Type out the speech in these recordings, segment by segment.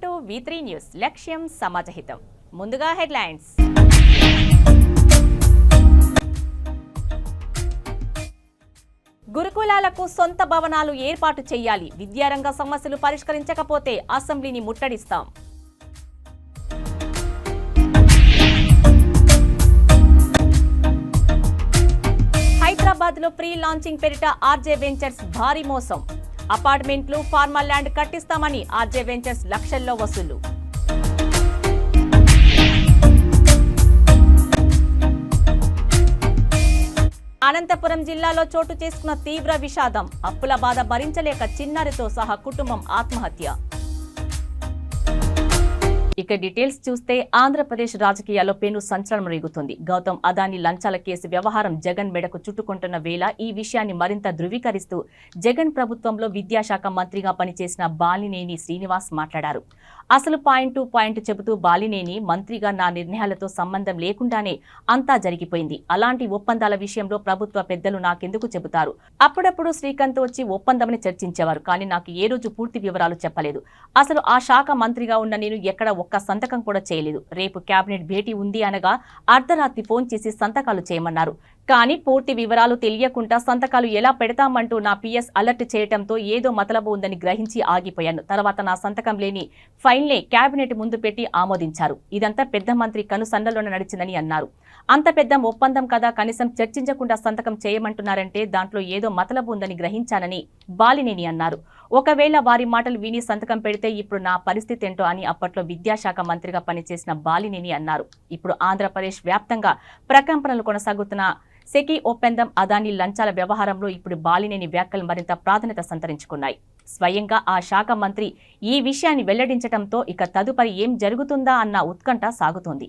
Welcome to V3 news. లక్ష్యం సమాజహితం. ముందుగా headlines. గురుకులాలకు సొంత భవనాలు ఏర్పాటు చేయాలి. విద్యారంగ సమస్యలు పరిష్కరించకపోతే అసెంబ్లీని ముట్టడిస్తాం. హైదరాబాద్ లో ప్రీ లాంచింగ్ పేరిట ఆర్జే వెంచర్స్ భారీ మోసం. అపార్ట్మెంట్లు, ఫార్మల్ ల్యాండ్ కట్టిస్తామని ఆర్జే వెంచర్స్ లక్షల్లో వసూలు. అనంతపురం జిల్లాలో చోటు చేసుకున్న తీవ్ర విషాదం. అప్పుల బాధ భరించలేక చిన్నారితో సహా కుటుంబం ఆత్మహత్య. ఇక డీటెయిల్స్ చూస్తే ఆంధ్రప్రదేశ్ రాజకీయాల్లో పెను సంచలనం రేగుతుంది. గౌతమ్ అదానీ లంచాల కేసు వ్యవహారం జగన్ మెడకు చుట్టుకుంటున్న వేళ ఈ విషయాన్ని మరింత ధృవీకరిస్తూ జగన్ ప్రభుత్వంలో విద్యాశాఖ మంత్రిగా పనిచేసిన బాలినేని శ్రీనివాస్ మాట్లాడారు. అసలు పాయింట్ చెబుతూ బాలినేని మంత్రిగా నా నిర్ణయాలతో సంబంధం లేకుండానే అంతా జరిగిపోయింది. అలాంటి ఒప్పందాల విషయంలో ప్రభుత్వ పెద్దలు నాకెందుకు చెబుతారు? అప్పుడప్పుడు శ్రీకాంత్ వచ్చి ఒప్పందమని చర్చించేవారు, కానీ నాకు ఏ రోజు పూర్తి వివరాలు చెప్పలేదు. అసలు ఆ శాఖ మంత్రిగా ఉన్న నేను ఎక్కడ ఒక్క సంతకం కూడా చేయలేదు. రేపు కేబినెట్ భేటీ ఉంది అనగా అర్ధరాత్రి ఫోన్ చేసి సంతకాలు చేయమన్నారు. కానీ పూర్తి వివరాలు తెలియకుండా సంతకాలు ఎలా పెడతామంటూ నా PS అలర్ట్ చేయడంతో ఏదో మతలబు ఉందని గ్రహించి ఆగిపోయాను. తర్వాత నా సంతకం లేని ఫైల్నే కేబినెట్ ముందు పెట్టి ఆమోదించారు. ఇదంతా పెద్ద మంత్రి కనుసన్నల్లోనే నడిచిందని అన్నారు. అంత పెద్ద ఒప్పందం కదా, కనీసం చర్చించకుండా సంతకం చేయమంటున్నారంటే దాంట్లో ఏదో మతలబు ఉందని గ్రహించానని బాలినేని అన్నారు. ఒకవేళ వారి మాటలు విని సంతకం పెడితే ఇప్పుడు నా పరిస్థితి ఏంటో అని అప్పట్లో విద్యాశాఖ మంత్రిగా పనిచేసిన బాలినేని అన్నారు. ఇప్పుడు ఆంధ్రప్రదేశ్ వ్యాప్తంగా ప్రకంపనలు కొనసాగుతున్న సెకీ ఒప్పందం, అదానీ లంచాల వ్యవహారంలో ఇప్పుడు బాలినేని వ్యాఖ్యలు మరింత ప్రాధాన్యత సంతరించుకున్నాయి. స్వయంగా ఆ శాఖ మంత్రి ఈ విషయాన్ని వెల్లడించడంతో ఇక తదుపరి ఏం జరుగుతుందా అన్న ఉత్కంఠ సాగుతోంది.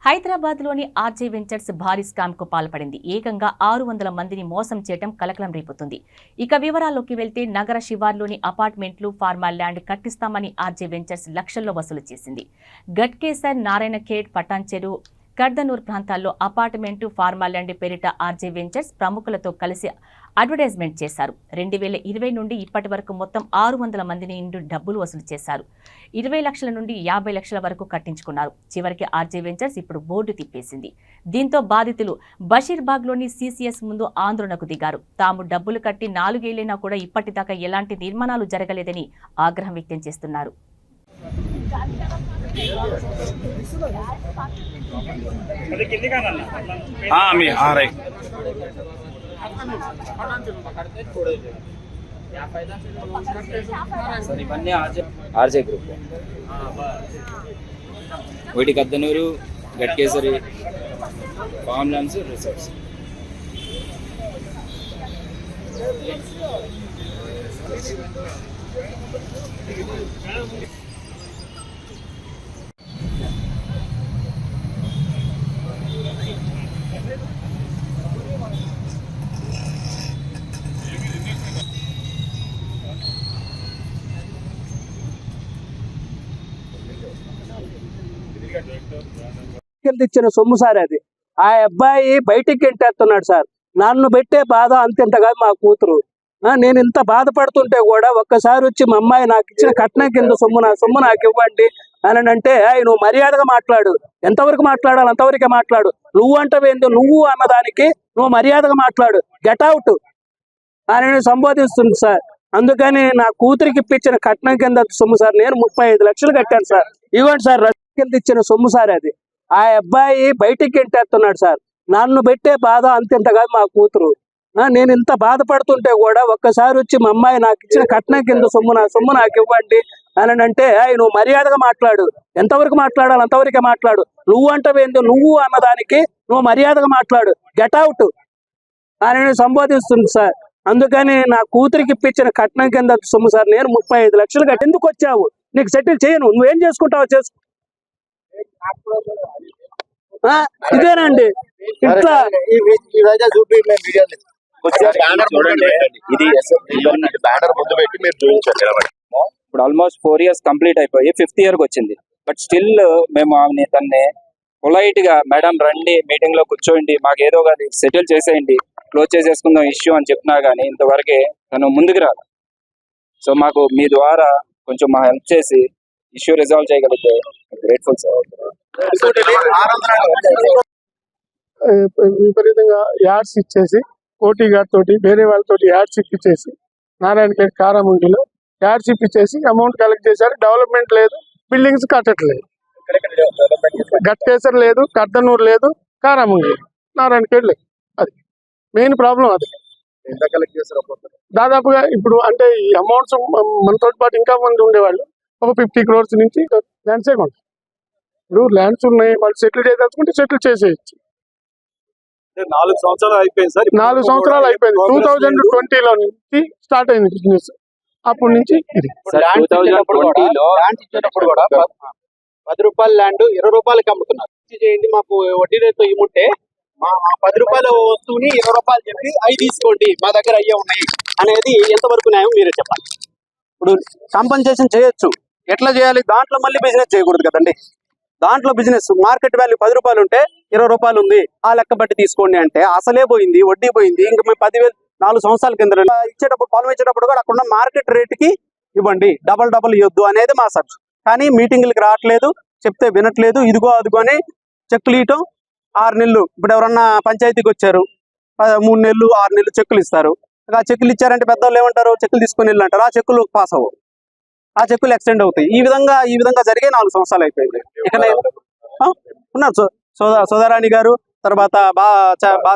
హైదరాబాద్ లోని ఆర్జే వెంచర్స్ భారీ స్కామ్ కు పాల్పడింది. ఏకంగా 600 మందిని మోసం చేయడం కలకలం రేపుతుంది. ఇక వివరాల్లోకి వెళ్తే నగర శివార్లోని అపార్ట్మెంట్లు, ఫార్మల్ ల్యాండ్ కట్టిస్తామని ఆర్జే వెంచర్స్ లక్షల్లో వసూలు చేసింది. గట్కేసర్, నారాయణఖేడ్, పటాన్చెరు, కర్దనూర్ ప్రాంతాల్లో అపార్ట్మెంటు, ఫార్మల్ ల్యాండ్ పేరిట ఆర్జే వెంచర్స్ ప్రముఖులతో కలిసి అడ్వర్టైజ్మెంట్ చేశారు. 2020 నుండి ఇప్పటి వరకు మొత్తం 600 మందిని నుండి డబ్బులు వసూలు చేశారు. 20 లక్షల నుండి 50 లక్షల వరకు కట్టించుకున్నారు. చివరికి ఆర్జే వెంచర్స్ ఇప్పుడు బోర్డు తిప్పేసింది. దీంతో బాధితులు బషీర్బాగ్లోని CCS ముందు ఆందోళనకు దిగారు. తాము డబ్బులు కట్టి 4 ఏళ్లైనా కూడా ఇప్పటిదాకా ఎలాంటి నిర్మాణాలు జరగలేదని ఆగ్రహం వ్యక్తం చేస్తున్నారు. సార్ ఇవన్నీ ఆర్జే గ్రూప్, ఒకటి కద్దనూరు, గట్కేసరి, ఫామ్ ల్యాండ్స్, రిసార్ట్స్. ఇచ్చిన సొమ్ము సార్ అది. ఆ అబ్బాయి బయటికి ఎంటేస్తున్నాడు సార్. నన్ను పెట్టే బాధ అంతెంత కాదు మా కూతురు. నేను ఇంత బాధపడుతుంటే కూడా ఒక్కసారి వచ్చి మా అమ్మాయి నాకు ఇచ్చిన కట్నం కింద సొమ్ము నాకు ఇవ్వండి అని అంటే, నువ్వు మర్యాదగా మాట్లాడు, ఎంతవరకు మాట్లాడాలి అంతవరకే మాట్లాడు, నువ్వు అంటవేందో నువ్వు అన్నదానికి నువ్వు మర్యాదగా మాట్లాడు, గెట్ అవుట్ అని సంబోధిస్తుంది సార్. అందుకని నా కూతురికి ఇప్పించిన కట్నం కింద సొమ్ము సార్. నేను 35 లక్షలు కట్టాను సార్. ఇవ్వండి సార్, కింద ఇచ్చిన సొమ్ము సార్ అది. ఆ అబ్బాయి బయటికి ఎంటేస్తున్నాడు సార్. నన్ను పెట్టే బాధ అంతెంత కాదు మా కూతురు. నేను ఇంత బాధపడుతుంటే కూడా ఒక్కసారి వచ్చి మా అమ్మాయి నాకు ఇచ్చిన కట్నం కింద సొమ్ము నాకు ఇవ్వండి అని అంటే, నువ్వు మర్యాదగా మాట్లాడు, ఎంతవరకు మాట్లాడాలి అంతవరకే మాట్లాడు, నువ్వు అంటవేందో నువ్వు అన్నదానికి నువ్వు మర్యాదగా మాట్లాడు, గెట్ అవుట్ అని సంబోధిస్తుంది సార్. అందుకని నా కూతురికి ఇప్పించిన కట్నం కింద సొమ్ము సార్. నేను 35 లక్షలు కట్టి ఎందుకు వచ్చావు? నీకు సెటిల్ చేయను, నువ్వేం చేసుకుంటావో చేసుకో. ఇదేనండి ఇట్లా బ్యానర్ ముందు పెట్టి మీరు చూపించారు. ఇప్పుడు ఆల్మోస్ట్ 4 years కంప్లీట్ అయిపోయి 5th year కి వచ్చింది. బట్ స్టిల్ మేము తన్ని పొలైట్ గా మేడం రండి మీటింగ్ లో కూర్చోండి, మాకు ఏదో ఒకటి సెటిల్ చేసేయండి, క్లోజ్ చేసేసుకుందాం ఇష్యూ అని చెప్పినా గానీ ఇంతవరకే తను ముందుకు రాదు. సో మాకు మీ ద్వారా కొంచెం మా హెల్ప్ చేసి ఇష్యూ రిజాల్వ్ చేయగలిగితే గ్రేట్ఫుల్ సార్. విపరీతంగా యాడ్స్ ఇచ్చేసి కోటి గారితో వేరే వాళ్ళతో యాడ్స్ ఇప్పించేసి నారాయణఖేడ్ కారాముండిలో యాడ్స్ ఇప్పించేసి అమౌంట్ కలెక్ట్ చేశారు. డెవలప్మెంట్ లేదు, బిల్డింగ్స్ కట్టట్లేదు. గట్కేసర్ లేదు, కర్దనూరు లేదు, కారాముండి నారాయణఖేడ్ లేదు. అది మెయిన్ ప్రాబ్లం. అది దాదాపుగా ఇప్పుడు అంటే ఈ అమౌంట్స్ మనతో పాటు ఇంకా మంది ఉండేవాళ్ళు ఒక 50 crores నుంచి ల్యాండ్సే కొంటారు. ఇప్పుడు ల్యాండ్స్ ఉన్నాయి, వాళ్ళు సెటిల్ చేయదలుచుకుంటే సెటిల్ చేసేయచ్చు. 4 సంవత్సరాలు అయిపోయింది సార్. 4 సంవత్సరాలు అయిపోయింది. 2020లో నుంచి స్టార్ట్ అయింది బిజినెస్. అప్పటి నుంచి ఇది 2020లో ల్యాండ్ ఇచ్చేటప్పుడు కూడా 10 రూపాయల ల్యాండ్ 20 రూపాయలకి అమ్ముతున్నారు. చేయండి మాకు వడ్డీ రేట్తో ఇమ్ముంటే మా 10 రూపాయల వస్తువుని 20 రూపాయలు చెప్పి అవి తీసుకోండి, మా దగ్గర అయ్యే ఉన్నాయి అనేది ఎంతవరకు న్యాయం మీరే చెప్పాలి. ఇప్పుడు కాంపన్సేషన్ చేయొచ్చు, ఎట్లా చేయాలి? దాంట్లో మళ్ళీ బిజినెస్ చేయకూడదు కదండి. దాంట్లో బిజినెస్ మార్కెట్ వాల్యూ 10 రూపాయలు ఉంటే 20 రూపాయలు ఉంది, ఆ లెక్క బట్టి తీసుకోండి అంటే అసలే పోయింది, వడ్డీ పోయింది. ఇంకా మేము 10,000 4 సంవత్సరాల కింద ఇచ్చేటప్పుడు పొలం ఇచ్చేటప్పుడు కూడా అక్కడ మార్కెట్ రేట్కి ఇవ్వండి, డబల్ ఇవ్వద్దు అనేది మా సబ్జెక్ట్. కానీ మీటింగ్లకి రావట్లేదు, చెప్తే వినట్లేదు. ఇదిగో అదిగో అని చెక్కులు ఇవ్వటం. 6 నెలలు ఇప్పుడు ఎవరన్నా పంచాయతీకి వచ్చారు, 3 నెలలు 6 నెలలు చెక్కులు ఇస్తారు. ఆ చెక్కులు ఇచ్చారంటే పెద్దవాళ్ళు ఏమంటారు, చెక్కులు తీసుకొని వెళ్ళు అంటారు. ఆ చెక్కులు పాస్ అవ్వవు, ఆ చెక్కులు ఎక్స్టెండ్ అవుతాయి. ఈ విధంగా జరిగే 4 సంవత్సరాలు అయిపోయింది. ఇక ఉన్నారు సోదారాణి గారు, తర్వాత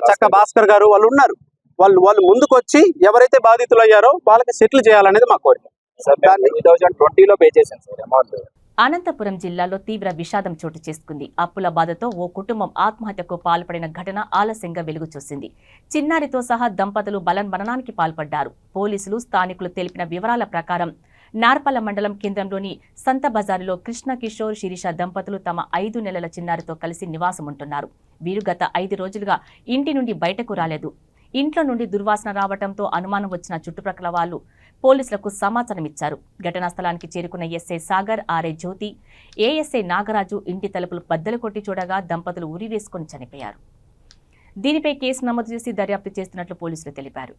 చక్క భాస్కర్ గారు, వాళ్ళు ఉన్నారు. వాళ్ళు ముందుకు వచ్చి ఎవరైతే బాధితులు అయ్యారో వాళ్ళకి సెటిల్ చేయాలనేది మా కోరిక. 2020లో పే చేశాను సార్ అమౌంట్. అనంతపురం జిల్లాలో తీవ్ర విషాదం చోటు చేసుకుంది. అప్పుల బాధతో ఓ కుటుంబం ఆత్మహత్యకు పాల్పడిన ఘటన ఆలస్యంగా వెలుగు చూసింది. చిన్నారితో సహా దంపతులు బలన్మరణానికి పాల్పడ్డారు. పోలీసులు, స్థానికులు తెలిపిన వివరాల ప్రకారం నార్పల మండలం కేంద్రంలోని సంత బజారులో కృష్ణ కిషోర్ శిరీష దంపతులు తమ 5 నెలల చిన్నారితో కలిసి నివాసముంటున్నారు. వీరు గత 5 రోజులుగా ఇంటి నుండి బయటకు రాలేదు. ఇంట్లో నుండి దుర్వాసన రావడంతో అనుమానం వచ్చిన చుట్టుప్రక్కల వాళ్ళు పోలీసులకు సమాచారం ఇచ్చారు. ఘటనా స్థలానికి చేరుకున్న ఎస్ఐ సాగర్, ఆర్ఐ జ్యోతి, ఏఎస్ఐ నాగరాజు ఇంటి తలుపులు బద్దలు కొట్టి చూడగా దంపతులు ఉరి వేసుకుని చనిపోయారు. దీనిపై కేసు నమోదు చేసి దర్యాప్తు చేస్తున్నట్లు పోలీసులు తెలిపారు.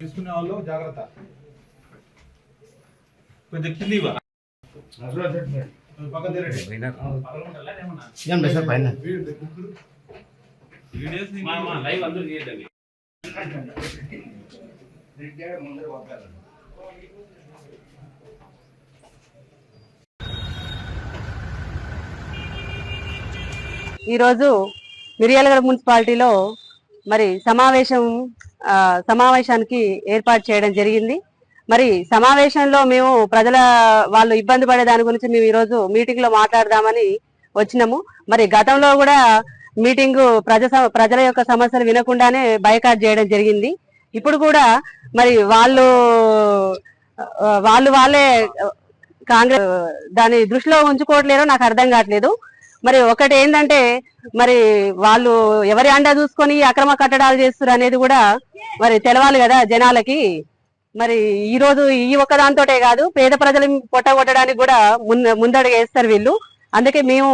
తీసుకునే వాళ్ళు జాగ్రత్త, కొంచెం కింది పక్కన లైవ్ అందరూ చేయదండి. ఈరోజు మిర్యాలగూడ మున్సిపాలిటీలో మరి సమావేశానికి ఏర్పాటు చేయడం జరిగింది. మరి సమావేశంలో మేము వాళ్ళు ఇబ్బంది పడే దాని గురించి మేము ఈరోజు మీటింగ్ లో మాట్లాడదామని వచ్చినాము. మరి గతంలో కూడా మీటింగ్ ప్రజల యొక్క సమస్యలు వినకుండానే బైకాట్ చేయడం జరిగింది. ఇప్పుడు కూడా మరి వాళ్ళే కాంగ్రెస్ దాన్ని దృష్టిలో ఉంచుకోవట్లేదో నాకు అర్థం కావట్లేదు. మరి ఒకటి ఏంటంటే మరి వాళ్ళు ఎవరి అండా చూసుకొని అక్రమ కట్టడాలు చేస్తారు అనేది కూడా మరి తెలవాలి కదా జనాలకి. మరి ఈ రోజు ఈ ఒక్క దాంతోటే కాదు, పేద ప్రజలు పొట్టగొట్టడానికి కూడా ముందడుగు వేస్తారు వీళ్ళు. అందుకే మేము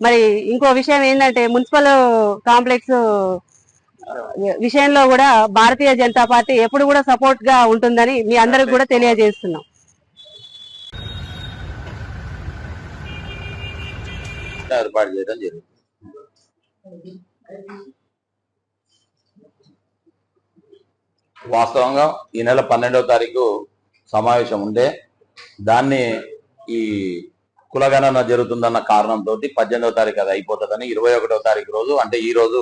మరి ఇంకో విషయం ఏంటంటే మున్సిపల్ కాంప్లెక్స్ విషయంలో కూడా భారతీయ జనతా పార్టీ ఎప్పుడు కూడా సపోర్ట్ గా ఉంటుందని మీ అందరికి కూడా తెలియజేస్తున్నాం. ఏర్పాటు చేయడం జరుగుతుంది. వాస్తవంగా ఈ నెల 12వ తారీఖు సమావేశం ఉంటే దాన్ని ఈ కులగణన జరుగుతుందన్న కారణంతో 18వ తారీఖు అది అయిపోతుందని 21వ తారీఖు రోజు అంటే ఈ రోజు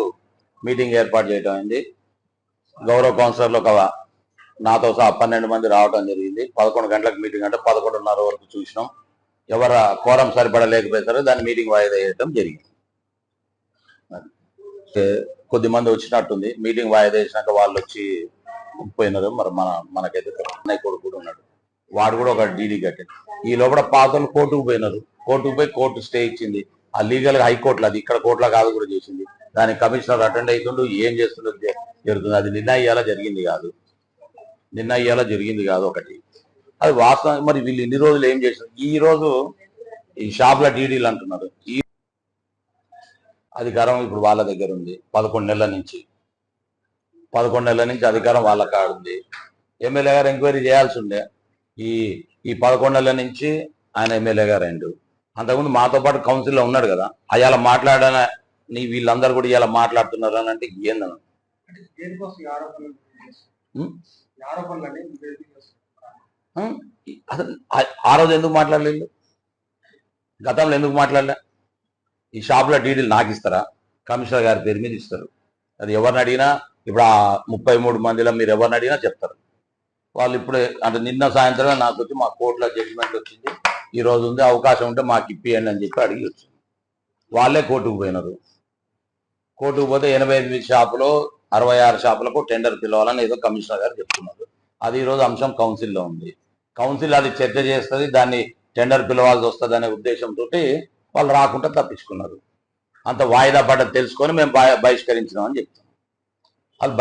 మీటింగ్ ఏర్పాటు చేయడం అయింది. గౌరవ కౌన్సిలర్లు నాతో సహా 12 మంది రావడం జరిగింది. 11 గంటలకు మీటింగ్ అంటే 11:30 వరకు చూసినాం. ఎవరు కోరం సరిపడలేకపోతారో దాన్ని మీటింగ్ వాయిదా వేయడం జరిగింది. కొద్ది మంది వచ్చినట్టుంది. మీటింగ్ వాయిదా వేసినాక వాళ్ళు వచ్చి పోయినారు. మరి మనకైతే అన్నయ్య కొడుకు కూడా ఉన్నాడు, వాడు కూడా ఒక డీడీ కట్టాడు. ఈ లోపల పాతలు కోర్టుకు పోయినారు. కోర్టుకు పోయి కోర్టు స్టే ఇచ్చింది. ఆ లీగల్ హైకోర్టులో, అది ఇక్కడ కోర్టులో కాదు కూడా చేసింది. దానికి కమిషనర్ అటెండ్ అవుతుండు, ఏం చేస్తుండో జరుగుతుంది. అది నిన్న ఇయ్యాల జరిగింది కాదు ఒకటి, అది వాస్తవం. మరి వీళ్ళు ఇన్ని రోజులు ఏం చేశారు? ఈ రోజు ఈ షాపుల డీడీలు అంటున్నారు. ఈ అధికారం ఇప్పుడు వాళ్ళ దగ్గర ఉంది. 11 నెలల నుంచి అధికారం వాళ్ళ కాడ ఉంది. ఎమ్మెల్యే గారు ఎంక్వైరీ చేయాల్సి ఉండే. ఈ 11 నెలల నుంచి ఆయన ఎమ్మెల్యే గారు అయిండు. అంతకుముందు మాతో పాటు కౌన్సిల్లో ఉన్నాడు కదా. అయాల మాట్లాడని వీళ్ళందరూ కూడా ఇలా మాట్లాడుతున్నారు అని అంటే ఏందన్న? ఆ రోజు ఎందుకు మాట్లాడలేదు? గతంలో ఎందుకు మాట్లాడలే? ఈ షాపుల డీడీలు నాకు ఇస్తారా? కమిషనర్ గారి పేరు మీద ఇస్తారు. అది ఎవరిని అడిగినా ఇప్పుడు ఆ 33 మందిలో మీరు ఎవరిని అడిగినా చెప్తారు. వాళ్ళు ఇప్పుడే అంటే నిన్న సాయంత్రమే నాకు వచ్చి మా కోర్టులో జడ్జిమెంట్ వచ్చింది, ఈ రోజు ఉంది, అవకాశం ఉంటే మాకు ఇప్పియండి అని చెప్పి అడిగి వచ్చింది. వాళ్ళే కోర్టుకు పోయినారు. కోర్టుకు పోతే 88 షాపులో 66 షాపులకు టెండర్ పిలవాలని ఏదో కమిషనర్ గారు చెప్తున్నారు. అది ఈరోజు అంశం కౌన్సిల్లో ఉంది. కౌన్సిల్ అది చర్చ చేస్తుంది, దాన్ని టెండర్ పిలవాల్సి వస్తుంది అనే ఉద్దేశంతో వాళ్ళు రాకుండా తప్పించుకున్నారు. అంత వాయిదా పడ్డది తెలుసుకొని మేము బహిష్కరించినామని చెప్తున్నాం. వాళ్ళు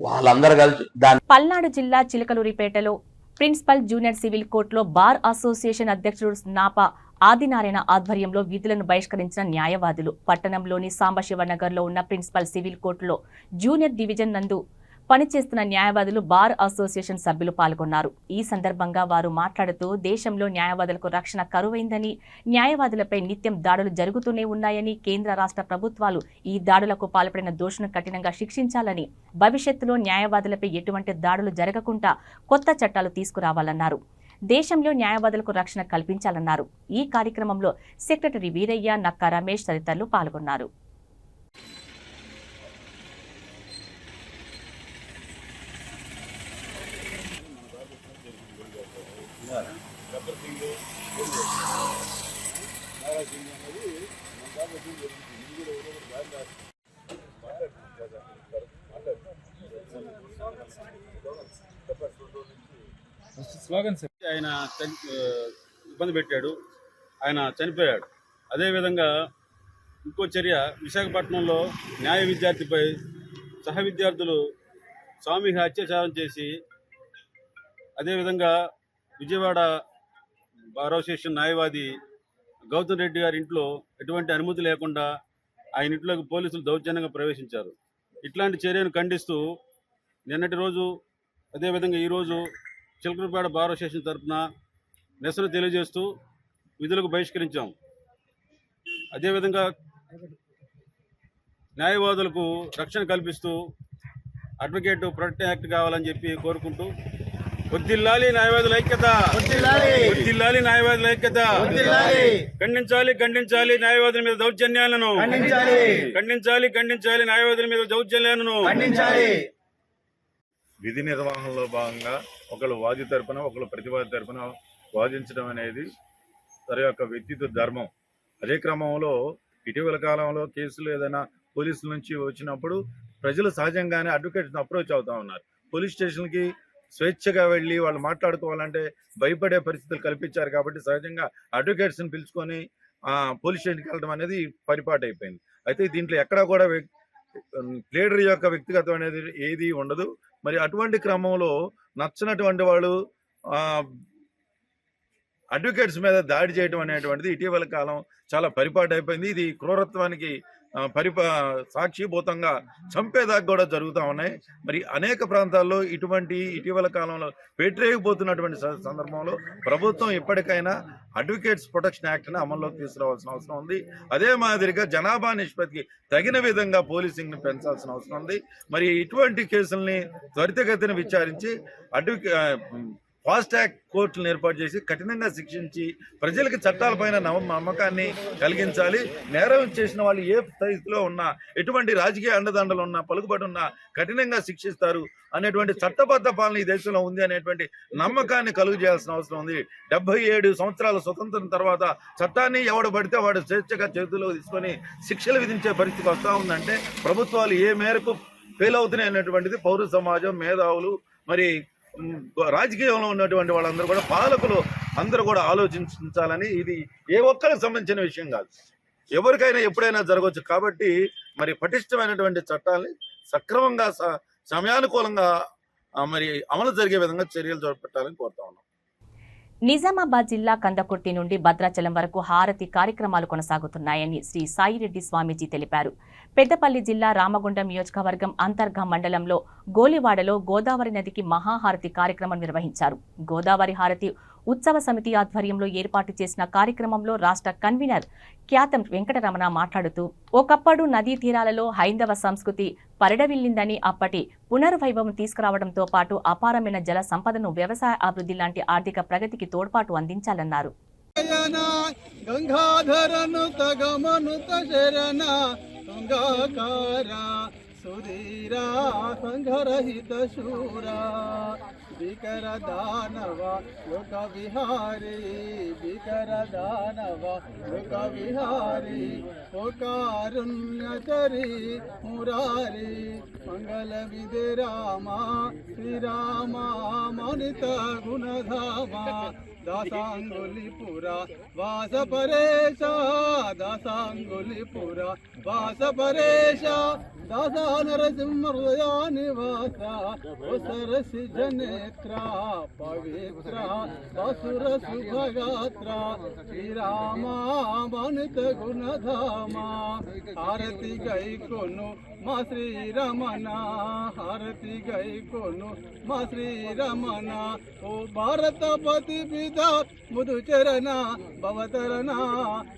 వాళ్ళందరూ కలిసి పల్నాడు జిల్లా చిలకలూరిపేటలో ప్రిన్సిపల్ జూనియర్ సివిల్ కోర్టులో బార్ అసోసియేషన్ అధ్యక్షుడు నాపా ఆదినారాయణ ఆధ్వర్యంలో విధులను బహిష్కరించిన న్యాయవాదులు. పట్టణంలోని సాంబశివనగర్లో ఉన్న ప్రిన్సిపల్ సివిల్ కోర్టులో జూనియర్ డివిజన్ నందు పనిచేస్తున్న న్యాయవాదులు బార్ అసోసియేషన్ సభ్యులు పాల్గొన్నారు. ఈ సందర్భంగా వారు మాట్లాడుతూ దేశంలో న్యాయవాదులకు రక్షణ కరువైందని, న్యాయవాదులపై నిత్యం దాడులు జరుగుతూనే ఉన్నాయని, కేంద్ర రాష్ట్ర ప్రభుత్వాలు ఈ దాడులకు పాల్పడిన దోషులను కఠినంగా శిక్షించాలని, భవిష్యత్తులో న్యాయవాదులపై ఎటువంటి దాడులు జరగకుండా కొత్త చట్టాలు తీసుకురావాలన్నారు. దేశంలో న్యాయవాదులకు రక్షణ కల్పించాలన్నారు. ఈ కార్యక్రమంలో సెక్రటరీ వీరయ్య, నక్కా రమేష్ తదితరులు పాల్గొన్నారు. ఆయన ఇబ్బంది పెట్టాడు, ఆయన చనిపోయాడు. అదేవిధంగా ఇంకో చర్య, విశాఖపట్నంలో న్యాయ విద్యార్థిపై సహ విద్యార్థులు సామూహిక అత్యాచారం చేసి, అదేవిధంగా విజయవాడ బార్ అసోసియేషన్ న్యాయవాది గౌతమ్ రెడ్డి గారి ఇంట్లో ఎటువంటి అనుమతి లేకుండా ఆయన ఇంట్లోకి పోలీసులు దౌర్జన్యంగా ప్రవేశించారు. ఇట్లాంటి చర్యను ఖండిస్తూ నిన్నటి రోజు, అదేవిధంగా ఈరోజు చిలకలూరిపేట బార్ అసోసియేషన్ తరఫున నిరసన తెలియజేస్తూ విధులకు బహిష్కరించాం. అదేవిధంగా న్యాయవాదులకు రక్షణ కల్పిస్తూ అడ్వకేట్ ప్రొటెక్షన్ యాక్ట్ కావాలని చెప్పి కోరుకుంటూ, వర్ధిల్లాలి న్యాయవాదుల ఐక్యత, వర్ధిల్లాలి న్యాయవాదుల ఐక్యత, ఖండించాలి న్యాయవాదుల మీద దౌర్జన్యాలను, ఖండించాలి న్యాయవాదుల మీద దౌర్జన్యాలను. విధి నిర్వహణలో భాగంగా ఒకళ్ళు వాది తరపున ఒకళ్ళు ప్రతివాది తరపున వాదించడం అనేది వారి యొక్క వ్యక్తిత్వ ధర్మం. అదే క్రమంలో ఇటీవల కాలంలో కేసులు ఏదైనా పోలీసుల నుంచి వచ్చినప్పుడు ప్రజలు సహజంగానే అడ్వకేట్స్ని అప్రోచ్ అవుతా ఉన్నారు. పోలీస్ స్టేషన్కి స్వేచ్ఛగా వెళ్ళి వాళ్ళు మాట్లాడుకోవాలంటే భయపడే పరిస్థితులు కల్పించారు. కాబట్టి సహజంగా అడ్వకేట్స్ని పిలుచుకొని పోలీస్ స్టేషన్కి వెళ్ళడం అనేది పరిపాటు అయిపోయింది. అయితే దీంట్లో ఎక్కడా కూడా ప్లేడర్ యొక్క వ్యక్తిగతం అనేది ఏది ఉండదు. మరి అటువంటి క్రమంలో నచ్చనటువంటి వాళ్ళు అడ్వకేట్స్ మీద దాడి చేయడం అనేటువంటిది ఇటీవల కాలం చాలా పరిపాటు అయిపోయింది. ఇది క్రూరత్వానికి సాక్షిభూతంగా చంపేదాకా కూడా జరుగుతూ ఉన్నాయి. మరి అనేక ప్రాంతాల్లో ఇటీవల కాలంలో పెట్టేయకపోతున్నటువంటి సందర్భంలో ప్రభుత్వం ఇప్పటికైనా అడ్వకేట్స్ ప్రొటెక్షన్ యాక్ట్ని అమల్లోకి తీసుకురావాల్సిన అవసరం ఉంది. అదే మాదిరిగా జనాభా నిష్పత్తికి తగిన విధంగా పోలీసింగ్ని పెంచాల్సిన అవసరం ఉంది. మరి ఇటువంటి కేసుల్ని త్వరితగతిన విచారించి ఫాస్ట్ ట్రాక్ కోర్టులను ఏర్పాటు చేసి కఠినంగా శిక్షించి ప్రజలకు చట్టాలపైన నమ్మకాన్ని కలిగించాలి. నేరం చేసిన వాళ్ళు ఏ స్థితిలో ఉన్నా, ఎటువంటి రాజకీయ అండదండలు ఉన్నా, పలుకుబడి ఉన్నా కఠినంగా శిక్షిస్తారు అనేటువంటి చట్టబద్ధ పాలన ఈ దేశంలో ఉంది అనేటువంటి నమ్మకాన్ని కలుగు చేయాల్సిన అవసరం ఉంది. 77 సంవత్సరాల స్వతంత్రం తర్వాత చట్టాన్ని ఎవడు పడితే వాడు స్వేచ్ఛగా చేతుల్లో తీసుకొని శిక్షలు విధించే పరిస్థితి వస్తూ ఉందంటే ప్రభుత్వాలు ఏ మేరకు ఫెయిల్ అవుతున్నాయి అనేటువంటిది పౌర సమాజం, మేధావులు, మరి రాజకీయంలో ఉన్నటువంటి వాళ్ళందరూ కూడా, పాలకులు అందరూ కూడా ఆలోచించాలని. ఇది ఏ ఒక్కరికి సంబంధించిన విషయం కాదు, ఎవరికైనా ఎప్పుడైనా జరగవచ్చు. కాబట్టి మరి పటిష్టమైనటువంటి చట్టాలని సక్రమంగా సమయానుకూలంగా మరి అమలు జరిగే విధంగా చర్యలు చేపట్టాలని కోరుతా ఉన్నాం. నిజామాబాద్ జిల్లా కందకుర్తి నుండి భద్రాచలం వరకు హారతి కార్యక్రమాలు కొనసాగుతున్నాయని శ్రీ సాయిరెడ్డి స్వామీజీ తెలిపారు. పెద్దపల్లి జిల్లా రామగుండం నియోజకవర్గం అంతర్గా మండలంలో గోలివాడలో గోదావరి నదికి మహాహారతి కార్యక్రమం నిర్వహించారు. గోదావరి హారతి ఉత్సవ సమితి ఆధ్వర్యంలో ఏర్పాటు చేసిన కార్యక్రమంలో రాష్ట్ర కన్వీనర్ క్యాతం వెంకటరమణ మాట్లాడుతూ, ఒకప్పుడు నదీ తీరాలలో హైందవ సంస్కృతి పరిడవిల్లిందని, అప్పటి పునర్వైభవం తీసుకురావడంతో పాటు అపారమైన జల సంపదను, వ్యవసాయ అభివృద్ధి లాంటి ఆర్థిక ప్రగతికి తోడ్పాటు అందించాలన్నారు. సుధీరా సంఘరహిత శూరా వికర దానవ లోక విహారీ, వికర దానవ లోక విహారీ, ఓ కారుణ్యకరీ మురారీ, మంగళ విదే రామ శ్రీరామ మౌనిత గుణధామ, దాసాంగులిపుర వాస పరేశ, దాసాంగులిపుర వాస పరేశ, దాసా నరసింహ హృదయ నివాస, ఓ సరసి జనేత్ర పవిత్ర వసుర శుభగాత్ర, శ్రీరామ మౌనిత గుణధామ, హారతి గై కొను మా శ్రీరమణ, హారతి గై కొను మా శ్రీరమణ, ఓ భారతపతి పిత ముదుచరణ భవతరణ,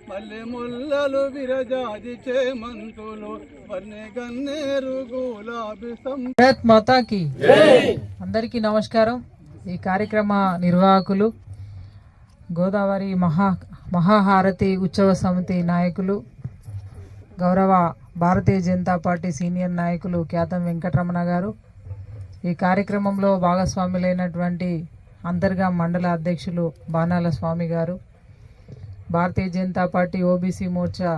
మల్లె ముల్లలు విరజాది చేమంతులు వన్నె గన్నేరు గులాబీ భారత్ మాతాకి అందరికీ నమస్కారం. ఈ కార్యక్రమ నిర్వాహకులు, గోదావరి మహాహారతి ఉత్సవ సమితి నాయకులు, గౌరవ భారతీయ జనతా పార్టీ సీనియర్ నాయకులు క్యాతం వెంకటరమణ గారు, ఈ కార్యక్రమంలో భాగస్వాములైనటువంటి అంతర్గా మండల అధ్యక్షులు బాణాల స్వామి గారు, Bharatiya Janata party OBC Morcha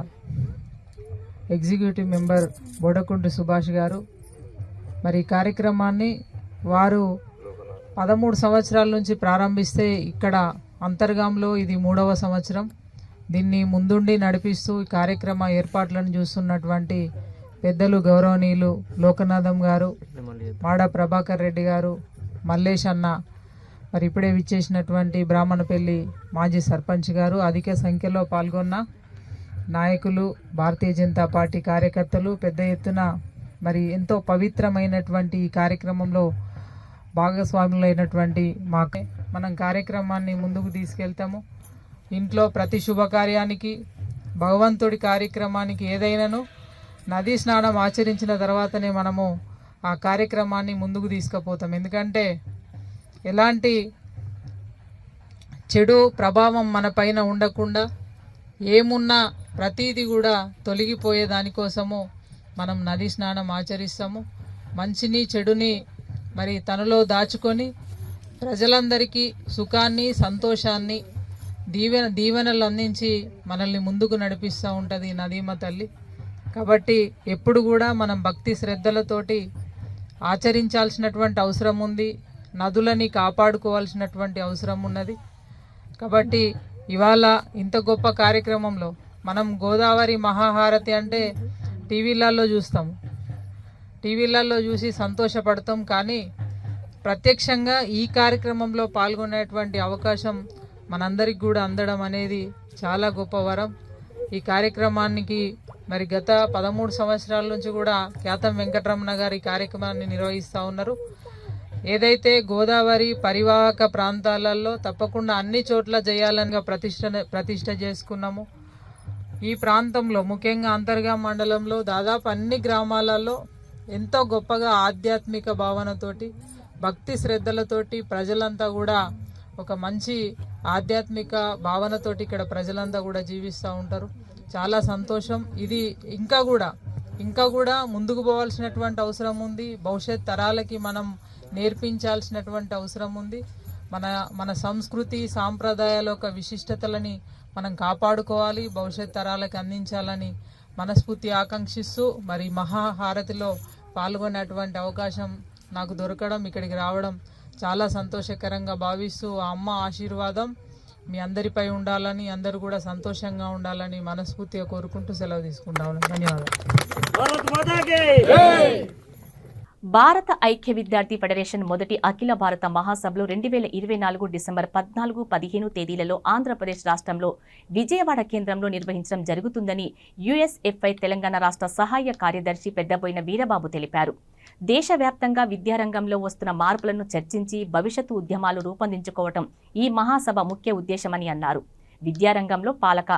executive member Bodakunti Subhash గారు. మరి ఈ కార్యక్రమాన్ని వారు 13 సంవత్సరాల నుంచి ప్రారంభిస్తే ఇక్కడ అంతర్గాంలో ఇది 3వ సంవత్సరం. దీన్ని ముందుండి నడిపిస్తూ ఈ కార్యక్రమ ఏర్పాట్లను చూస్తున్నటువంటి పెద్దలు గౌరవనీయులు లోకనాథం గారు, మాడ ప్రభాకర్ రెడ్డి గారు, మల్లేష్ అన్న, మరి ఇప్పుడే విచ్చేసినటువంటి బ్రాహ్మణపల్లి మాజీ సర్పంచ్ గారు, అధిక సంఖ్యలో పాల్గొన్న నాయకులు, భారతీయ జనతా పార్టీ కార్యకర్తలు పెద్ద ఎత్తున మరి ఎంతో పవిత్రమైనటువంటి ఈ కార్యక్రమంలో భాగస్వాములైనటువంటి మనం కార్యక్రమాన్ని ముందుకు తీసుకెళ్తాము. ఇంట్లో ప్రతి శుభకార్యానికి, భగవంతుడి కార్యక్రమానికి ఏదైనాను నదీ స్నానం ఆచరించిన తర్వాతనే మనము ఆ కార్యక్రమాన్ని ముందుకు తీసుకుపోతాం. ఎందుకంటే ఎలాంటి చెడు ప్రభావం మన పైన ఉండకుండా, ఏమున్నా ప్రతీది కూడా తొలగిపోయే దానికోసము మనం నదీ స్నానం ఆచరిస్తాము. మంచిని చెడుని మరి తనలో దాచుకొని ప్రజలందరికీ సుఖాన్ని, సంతోషాన్ని, దీవెనలు అందించి మనల్ని ముందుకు నడిపిస్తూ ఉంటుంది నదీమ తల్లి. కాబట్టి ఎప్పుడు కూడా మనం భక్తి శ్రద్ధలతోటి ఆచరించాల్సినటువంటి అవసరం ఉంది. నదులని కాపాడుకోవాల్సినటువంటి అవసరం ఉన్నది. కాబట్టి ఇవాళ ఇంత గొప్ప కార్యక్రమంలో మనం గోదావరి మహాహారతి అంటే టీవీలలో చూస్తాము, టీవీలలో చూసి సంతోషపడతాం. కానీ ప్రత్యక్షంగా ఈ కార్యక్రమంలో పాల్గొనేటువంటి అవకాశం మనందరికి కూడా అందడం అనేది చాలా గొప్ప వరం. ఈ కార్యక్రమానికి మరి గత 13 సంవత్సరాల నుంచి కూడా క్యాతం వెంకటరమణ గారు ఈ కార్యక్రమాన్ని నిర్వహిస్తూ ఉన్నారు. ఏదైతే గోదావరి పరివాహక ప్రాంతాలలో తప్పకుండా అన్ని చోట్ల చేయాలని ప్రతిష్ట చేసుకున్నాము. ఈ ప్రాంతంలో ముఖ్యంగా అంతర్గా మండలంలో దాదాపు అన్ని గ్రామాలలో ఎంతో గొప్పగా ఆధ్యాత్మిక భావనతోటి భక్తి శ్రద్ధలతోటి ప్రజలంతా కూడా ఒక మంచి ఆధ్యాత్మిక భావనతోటి ఇక్కడ ప్రజలంతా కూడా జీవిస్తూ ఉంటారు. చాలా సంతోషం. ఇది ఇంకా కూడా ముందుకు పోవాల్సినటువంటి అవసరం ఉంది. భవిష్యత్ తరాలకి మనం నేర్పించాల్సినటువంటి అవసరం ఉంది. మన సంస్కృతి సాంప్రదాయాల యొక్క విశిష్టతలని మనం కాపాడుకోవాలి, భవిష్యత్ తరాలకు అందించాలని మనస్ఫూర్తి ఆకాంక్షిస్తూ మరి మహాహారతిలో పాల్గొనేటువంటి అవకాశం నాకు దొరకడం, ఇక్కడికి రావడం చాలా సంతోషకరంగా భావిస్తూ ఆ అమ్మ ఆశీర్వాదం మీ అందరిపై ఉండాలని, అందరూ కూడా సంతోషంగా ఉండాలని మనస్ఫూర్తిగా కోరుకుంటూ సెలవు తీసుకుంటాను. ధన్యవాదాలు. భారత ఐక్య విద్యార్థి ఫెడరేషన్ మొదటి అఖిల భారత మహాసభలు 2024 డిసెంబర్ 14, 15 తేదీలలో ఆంధ్రప్రదేశ్ రాష్ట్రంలో విజయవాడ కేంద్రంలో నిర్వహించడం జరుగుతుందని యుఎస్ఎఫ్ఐ తెలంగాణ రాష్ట్ర సహాయ కార్యదర్శి పెద్దబోయిన వీరబాబు తెలిపారు. దేశవ్యాప్తంగా విద్యారంగంలో వస్తున్న మార్పులను చర్చించి భవిష్యత్తు ఉద్యమాలు రూపొందించుకోవటం ఈ మహాసభ ముఖ్య ఉద్దేశమని అన్నారు. విద్యారంగంలో పాలక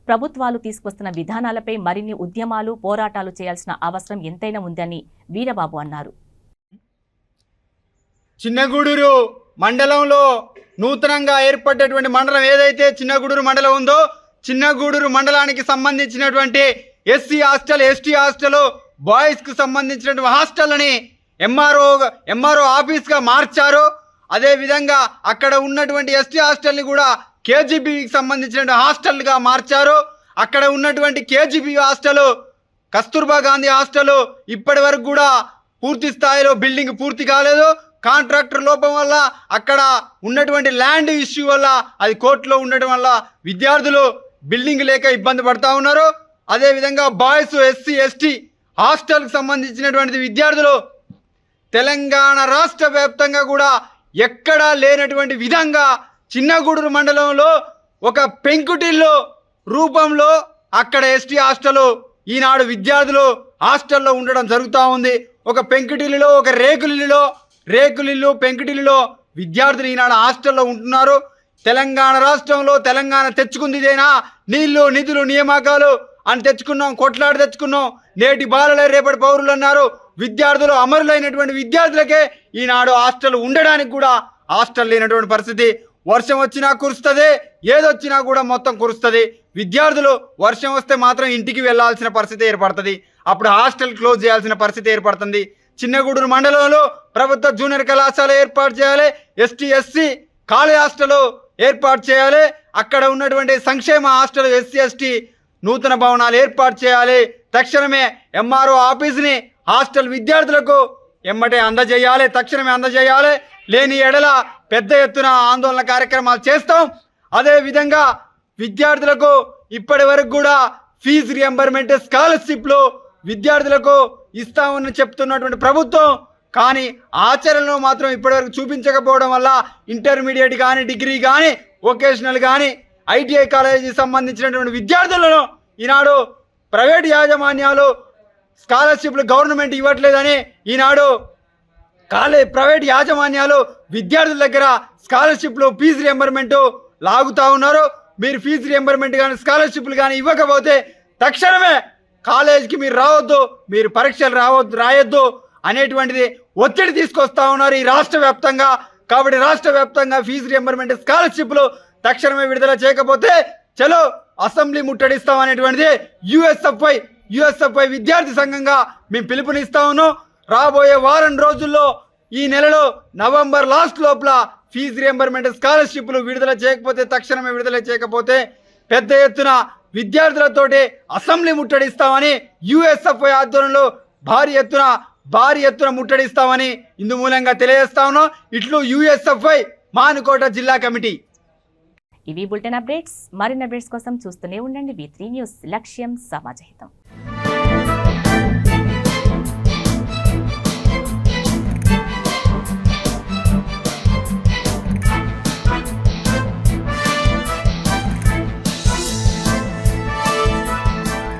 ప్రభుత్వాలు తీసుకొస్తున్న విధానాలపై మరిన్ని ఉద్యమాలు, పోరాటాలు చేయాల్సిన అవసరం ఎంతైనా ఉందని వీరబాబు అన్నారు. చిన్నగూడూరు మండలంలో నూతనంగా ఏర్పడ్డటువంటి మండలం ఏదైతే చిన్నగూడూరు మండలం ఉందో, చిన్నగూడూరు మండలానికి సంబంధించినటువంటి ఎస్సీ హాస్టల్, ఎస్టీ హాస్టల్, బాయ్స్కి సంబంధించినటువంటి హాస్టల్ని ఎంఆర్ఓ ఆఫీస్గా మార్చారు. అదేవిధంగా అక్కడ ఉన్నటువంటి ఎస్టీ హాస్టల్ని కూడా కేజీబీకి సంబంధించిన హాస్టల్గా మార్చారు. అక్కడ ఉన్నటువంటి KGB hostel, Kasturba Gandhi hostel ఇప్పటి వరకు కూడా పూర్తి స్థాయిలో బిల్డింగ్ పూర్తి కాలేదు. కాంట్రాక్టర్ లోపం వల్ల, అక్కడ ఉన్నటువంటి ల్యాండ్ ఇష్యూ వల్ల, అది కోర్టులో ఉండడం వల్ల విద్యార్థులు బిల్డింగ్ లేక ఇబ్బంది పడుతూ ఉన్నారు. అదేవిధంగా బాయ్స్, ఎస్సీ, ఎస్టీ హాస్టల్కి సంబంధించినటువంటి విద్యార్థులు తెలంగాణ రాష్ట్ర వ్యాప్తంగా కూడా ఎక్కడా లేనటువంటి విధంగా చిన్నగూడూరు మండలంలో ఒక పెంకుటిల్లు రూపంలో అక్కడ ఎస్టీ హాస్టల్ ఈనాడు విద్యార్థులు హాస్టల్లో ఉండడం జరుగుతూ ఉంది. ఒక పెంకుటిల్లులో, ఒక రేకులిల్లు పెంకుటిల్లులో విద్యార్థులు ఈనాడు హాస్టల్లో ఉంటున్నారు. తెలంగాణ రాష్ట్రంలో తెలంగాణ తెచ్చుకుంది ఇదేనా? నీళ్లు, నిధులు, నియామకాలు అని తెచ్చుకున్నాం, కొట్లాడి తెచ్చుకున్నాం. నేటి బాలలే రేపటి పౌరులు అన్నారు. విద్యార్థులు అమరులైనటువంటి విద్యార్థులకే ఈనాడు హాస్టల్ ఉండడానికి కూడా హాస్టల్ లేనటువంటి పరిస్థితి. వర్షం వచ్చినా కురుస్తుంది, ఏదొచ్చినా కూడా మొత్తం కురుస్తుంది. విద్యార్థులు వర్షం వస్తే మాత్రం ఇంటికి వెళ్లాల్సిన పరిస్థితి ఏర్పడుతుంది. అప్పుడు హాస్టల్ క్లోజ్ చేయాల్సిన పరిస్థితి ఏర్పడుతుంది. చిన్నగూడూరు మండలంలో ప్రభుత్వ జూనియర్ కళాశాల ఏర్పాటు చేయాలి, ఎస్టీ, ఎస్సీ కాలేజ్ హాస్టల్ ఏర్పాటు చేయాలి. అక్కడ ఉన్నటువంటి సంక్షేమ హాస్టల్, ఎస్సీ, ఎస్టీ నూతన భవనాలు ఏర్పాటు చేయాలి. తక్షణమే ఎంఆర్ఓ ఆఫీస్ని హాస్టల్ విద్యార్థులకు తక్షణమే అందజేయాలి. లేని ఎడల పెద్ద ఎత్తున ఆందోళన కార్యక్రమాలు చేస్తాం. అదేవిధంగా విద్యార్థులకు ఇప్పటి వరకు కూడా ఫీజు రియంబర్మెంట్, స్కాలర్షిప్లు విద్యార్థులకు ఇస్తామని చెప్తున్నటువంటి ప్రభుత్వం కానీ ఆచరణలో మాత్రం ఇప్పటివరకు చూపించకపోవడం వల్ల ఇంటర్మీడియట్ కానీ, డిగ్రీ కానీ, వొకేషనల్ కానీ, ఐటీఐ కాలేజీకి సంబంధించినటువంటి విద్యార్థులను ఈనాడు ప్రైవేట్ యాజమాన్యాలు స్కాలర్షిప్లు గవర్నమెంట్ ఇవ్వట్లేదని ఈనాడు ప్రైవేట్ యాజమాన్యాలు విద్యార్థుల దగ్గర స్కాలర్షిప్లు, ఫీజు రియంబర్మెంట్ లాగుతూ ఉన్నారు. మీరు ఫీజు రియంబర్మెంట్ కానీ, స్కాలర్షిప్లు కానీ ఇవ్వకపోతే తక్షణమే కాలేజీకి మీరు రావద్దు, మీరు పరీక్షలు రాయొద్దు అనేటువంటిది ఒత్తిడి తీసుకొస్తా ఉన్నారు ఈ రాష్ట్ర వ్యాప్తంగా. కాబట్టి రాష్ట్ర వ్యాప్తంగా ఫీజు రియంబర్మెంట్, స్కాలర్షిప్లు తక్షణమే విడుదల చేయకపోతే చలో అసెంబ్లీ ముట్టడిస్తాం అనేటువంటిది యుఎస్ఎఫ్ఐ విద్యార్థి సంఘంగా మేము పిలుపునిస్తా ఉన్నాం. రాబోయే వారం రోజుల్లో, ఈ నెలలో నవంబర్ లాస్ట్ లోపల ఫీజు రియంబర్మెంట్, స్కాలర్షిప్లు తక్షణమే విడుదల చేయకపోతే పెద్ద ఎత్తున విద్యార్థులతోటి అసెంబ్లీ ముట్టడిస్తామని యుఎస్ఎఫ్ఐ ఆధ్వర్యంలో భారీ ఎత్తున ముట్టడిస్తామని ఇందు మూలంగా తెలియజేస్తా ఉన్నాం. ఇట్లు యుఎస్ఎఫ్ఐ మానుకోట జిల్లా కమిటీ. ఇవి బులెటిన్ అప్డేట్స్. మరిన్ని అప్డేట్స్ కోసం చూస్తూనే ఉండండి V3 న్యూస్. లక్ష్యం సమాజహితం.